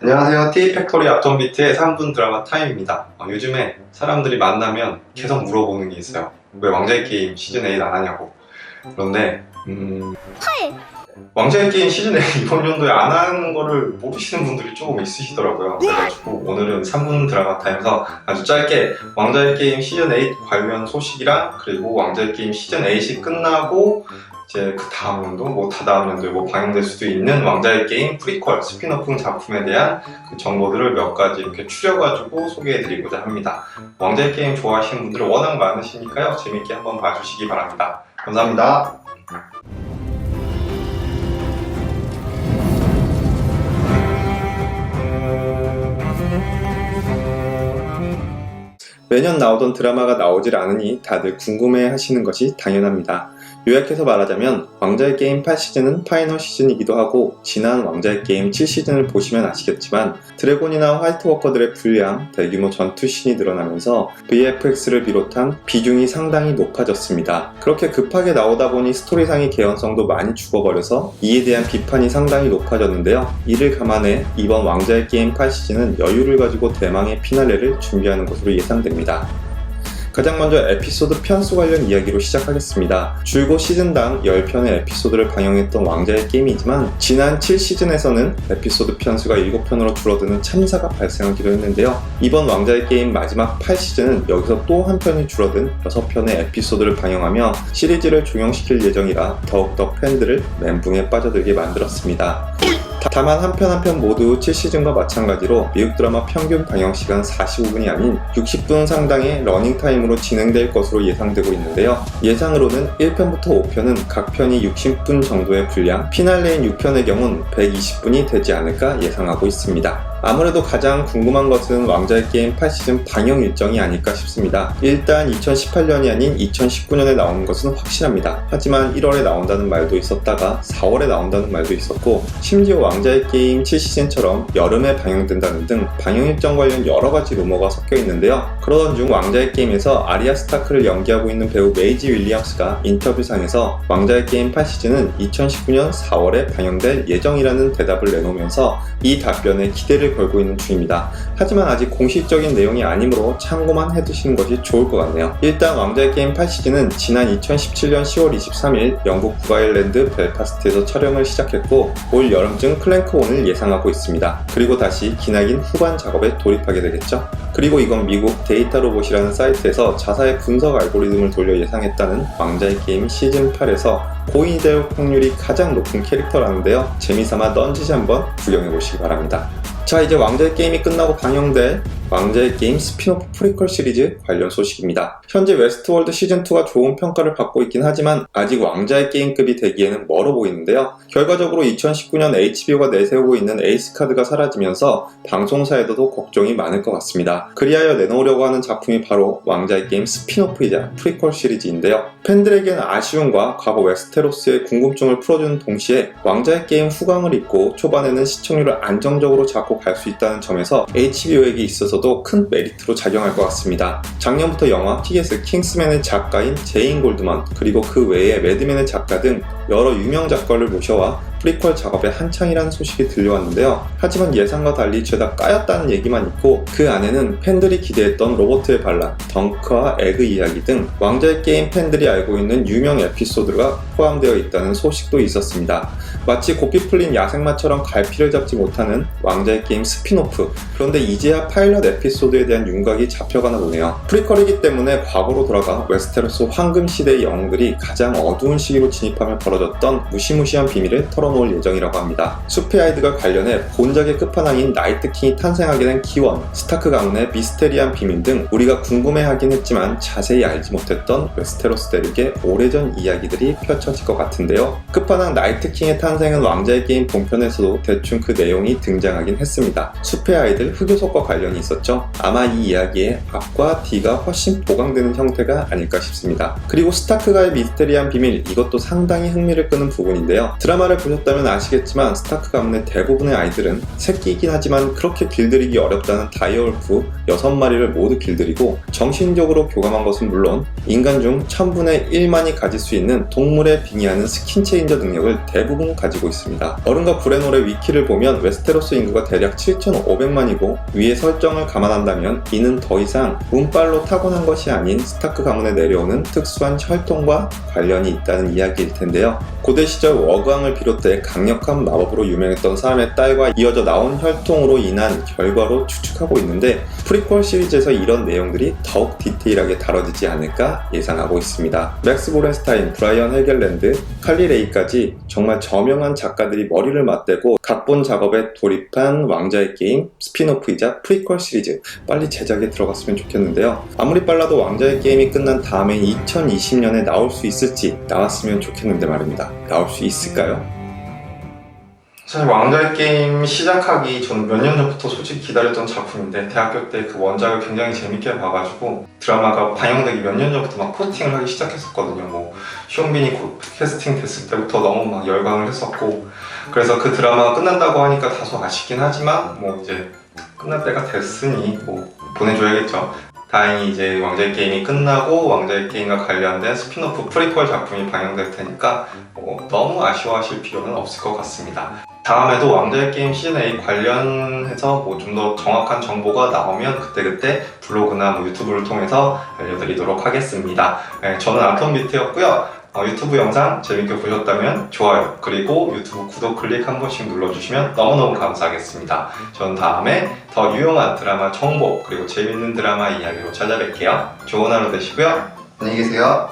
안녕하세요. T팩토리 앞톤비트의 3분 드라마 타임입니다. 요즘에 사람들이 만나면 계속 물어보는 게 있어요. 왜 왕좌의 게임 시즌8 안 하냐고. 그런데 왕좌의 게임 시즌8 이번 연도에 안 하는 거를 모르시는 분들이 조금 있으시더라고요. 그래가지고 오늘은 3분 드라마 타임에서 아주 짧게 왕좌의 게임 시즌8 관련 소식이랑 그리고 왕좌의 게임 시즌8이 끝나고 이제 그 다음 연도, 뭐 다다음 연도에 뭐 방영될 수도 있는 왕좌의 게임 프리퀄 스피너프 작품에 대한 그 정보들을 몇 가지 이렇게 추려가지고 소개해드리고자 합니다. 왕좌의 게임 좋아하시는 분들 워낙 많으시니까요. 재밌게 한번 봐주시기 바랍니다. 감사합니다. 매년 나오던 드라마가 나오질 않으니 다들 궁금해 하시는 것이 당연합니다. 요약해서 말하자면 왕좌의 게임 8시즌은 파이널 시즌이기도 하고 지난 왕좌의 게임 7시즌을 보시면 아시겠지만 드래곤이나 화이트워커들의 불량, 대규모 전투신이 늘어나면서 VFX를 비롯한 비중이 상당히 높아졌습니다. 그렇게 급하게 나오다 보니 스토리상의 개연성도 많이 죽어버려서 이에 대한 비판이 상당히 높아졌는데요. 이를 감안해 이번 왕좌의 게임 8시즌은 여유를 가지고 대망의 피날레를 준비하는 것으로 예상됩니다. 가장 먼저 에피소드 편수 관련 이야기로 시작하겠습니다. 줄곧 시즌당 10편의 에피소드를 방영했던 왕좌의 게임이지만 지난 7시즌에서는 에피소드 편수가 7편으로 줄어드는 참사가 발생하기도 했는데요. 이번 왕좌의 게임 마지막 8시즌은 여기서 또 한 편이 줄어든 6편의 에피소드를 방영하며 시리즈를 종영시킬 예정이라 더욱더 팬들을 멘붕에 빠져들게 만들었습니다. 다만 한 편 한 편 모두 7시즌과 마찬가지로 미국 드라마 평균 방영시간 45분이 아닌 60분 상당의 러닝타임으로 진행될 것으로 예상되고 있는데요. 예상으로는 1편부터 5편은 각 편이 60분 정도의 분량, 피날레인 6편의 경우는 120분이 되지 않을까 예상하고 있습니다. 아무래도 가장 궁금한 것은 왕좌의 게임 8시즌 방영 일정이 아닐까 싶습니다. 일단 2018년이 아닌 2019년에 나오는 것은 확실합니다. 하지만 1월에 나온다는 말도 있었다가 4월에 나온다는 말도 있었고 심지어 왕좌의 게임 7시즌처럼 여름에 방영된다는 등 방영 일정 관련 여러가지 루머가 섞여 있는데요. 그러던 중 왕좌의 게임에서 아리아 스타크를 연기하고 있는 배우 메이지 윌리엄스가 인터뷰상에서 왕좌의 게임 8시즌은 2019년 4월에 방영될 예정이라는 대답을 내놓으면서 이 답변에 기대를 걸고 있는 중입니다. 하지만 아직 공식적인 내용이 아니므로 참고만 해두시는 것이 좋을 것 같네요. 일단 왕좌의 게임 8시즌은 지난 2017년 10월 23일 영국 북아일랜드 벨파스트에서 촬영을 시작했고 올 여름쯤 클랭크1을 예상하고 있습니다. 그리고 다시 기나긴 후반 작업에 돌입하게 되겠죠. 그리고 이건 미국 데이터 로봇이라는 사이트에서 자사의 분석 알고리즘을 돌려 예상했다는 왕좌의 게임 시즌8에서 고인이 될 확률이 가장 높은 캐릭터라는데요. 재미삼아 넌지시 한번 구경해보시기 바랍니다. 자, 이제 왕좌의 게임이 끝나고 방영될 왕좌의 게임 스피노프 프리퀄 시리즈 관련 소식입니다. 현재 웨스트월드 시즌2가 좋은 평가를 받고 있긴 하지만 아직 왕좌의 게임급이 되기에는 멀어 보이는데요. 결과적으로 2019년 HBO가 내세우고 있는 에이스카드가 사라지면서 방송사에도 걱정이 많을 것 같습니다. 그리하여 내놓으려고 하는 작품이 바로 왕좌의 게임 스피노프이자 프리퀄 시리즈인데요. 팬들에게는 아쉬움과 과거 웨스테로스의 궁금증을 풀어주는 동시에 왕좌의 게임 후광을 입고 초반에는 시청률을 안정적으로 잡고 갈 수 있다는 점에서 HBO에게 있어서도 큰 메리트로 작용할 것 같습니다. 작년부터 영화 티게스 킹스맨의 작가인 제인 골드먼 그리고 그 외에 매드맨의 작가 등 여러 유명 작가를 모셔와 프리퀄 작업에 한창이라는 소식이 들려왔는데요. 하지만 예상과 달리 죄다 까였다는 얘기만 있고 그 안에는 팬들이 기대했던 로버트의 반란, 덩크와 에그 이야기 등 왕좌의 게임 팬들이 알고 있는 유명 에피소드가 포함되어 있다는 소식도 있었습니다. 마치 고삐 풀린 야생마처럼 갈피를 잡지 못하는 왕좌의 게임 스피노프. 그런데 이제야 파일럿 에피소드에 대한 윤곽이 잡혀가나 보네요. 프리퀄이기 때문에 과거로 돌아가 웨스테로스 황금 시대의 영웅들이 가장 어두운 시기로 진입하며 벌어졌던 무시무시한 비밀을 털어놓을 예정이라고 합니다. 숲의 아이들과 관련해 본작의 끝판왕인 나이트킹이 탄생하게 된 기원, 스타크 가문의 미스테리한 비밀 등 우리가 궁금해하긴 했지만 자세히 알지 못했던 웨스테로스 대륙의 오래전 이야기들이 펼쳐질 것 같은데요. 끝판왕 나이트킹의 탄생은 왕좌의 게임 본편에서도 대충 그 내용이 등장하긴 했습니다. 숲의 아이들 흑요석과 관련이 있었죠. 아마 이 이야기에 앞과 뒤가 훨씬 보강되는 형태가 아닐까 싶습니다. 그리고 스타크가의 미스테리한 비밀, 이것도 상당히 흥미를 끄는 부분인데요. 드라마를 보셨던 보셨다면 아시겠지만 스타크 가문의 대부분의 아이들은 새끼이긴 하지만 그렇게 길들이기 어렵다는 다이어울프 6마리를 모두 길들이고 정신적으로 교감한 것은 물론 인간 중 1000분의 1만이 가질 수 있는 동물에 빙의하는 스킨체인저 능력을 대부분 가지고 있습니다. 어른과 브레놀의 위키를 보면 웨스테로스 인구가 대략 7,500만이고 위의 설정을 감안한다면 이는 더 이상 운빨로 타고난 것이 아닌 스타크 가문에 내려오는 특수한 혈통과 관련이 있다는 이야기일 텐데요. 고대 시절 워그왕을 비롯해 강력한 마법으로 유명했던 사람의 딸과 이어져 나온 혈통으로 인한 결과로 추측하고 있는데 프리퀄 시리즈에서 이런 내용들이 더욱 디테일하게 다뤄지지 않을까 예상하고 있습니다. 맥스 보렌스타인, 브라이언 헤겔랜드, 칼리 레이까지 정말 저명한 작가들이 머리를 맞대고 각본 작업에 돌입한 왕자의 게임 스피노프이자 프리퀄 시리즈 빨리 제작에 들어갔으면 좋겠는데요. 아무리 빨라도 왕자의 게임이 끝난 다음에 2020년에 나올 수 있을지 나왔으면 좋겠는데 말입니다. 나올 수 있을까요? 사실 왕자의 게임 시작하기 저는 몇 년 전부터 솔직히 기다렸던 작품인데 대학교 때 그 원작을 굉장히 재밌게 봐가지고 드라마가 방영되기 몇 년 전부터 막 포스팅을 하기 시작했었거든요. 뭐 쇼빈이 캐스팅 됐을 때부터 너무 막 열광을 했었고 그래서 그 드라마가 끝난다고 하니까 다소 아쉽긴 하지만 뭐 이제 끝날 때가 됐으니 뭐 보내줘야겠죠. 다행히 이제 왕자의 게임이 끝나고 왕자의 게임과 관련된 스피노프 프리퀄 작품이 방영될 테니까 너무 아쉬워하실 필요는 없을 것 같습니다. 다음에도 왕자의 게임 시즌8 관련해서 뭐 좀 더 정확한 정보가 나오면 그때그때 블로그나 뭐 유튜브를 통해서 알려드리도록 하겠습니다. 네, 저는 아톰비트였고요. 유튜브 영상 재밌게 보셨다면 좋아요 그리고 유튜브 구독 클릭 한 번씩 눌러주시면 너무너무 감사하겠습니다. 전 다음에 더 유용한 드라마 정보 그리고 재밌는 드라마 이야기로 찾아뵐게요. 좋은 하루 되시고요. 안녕히 계세요.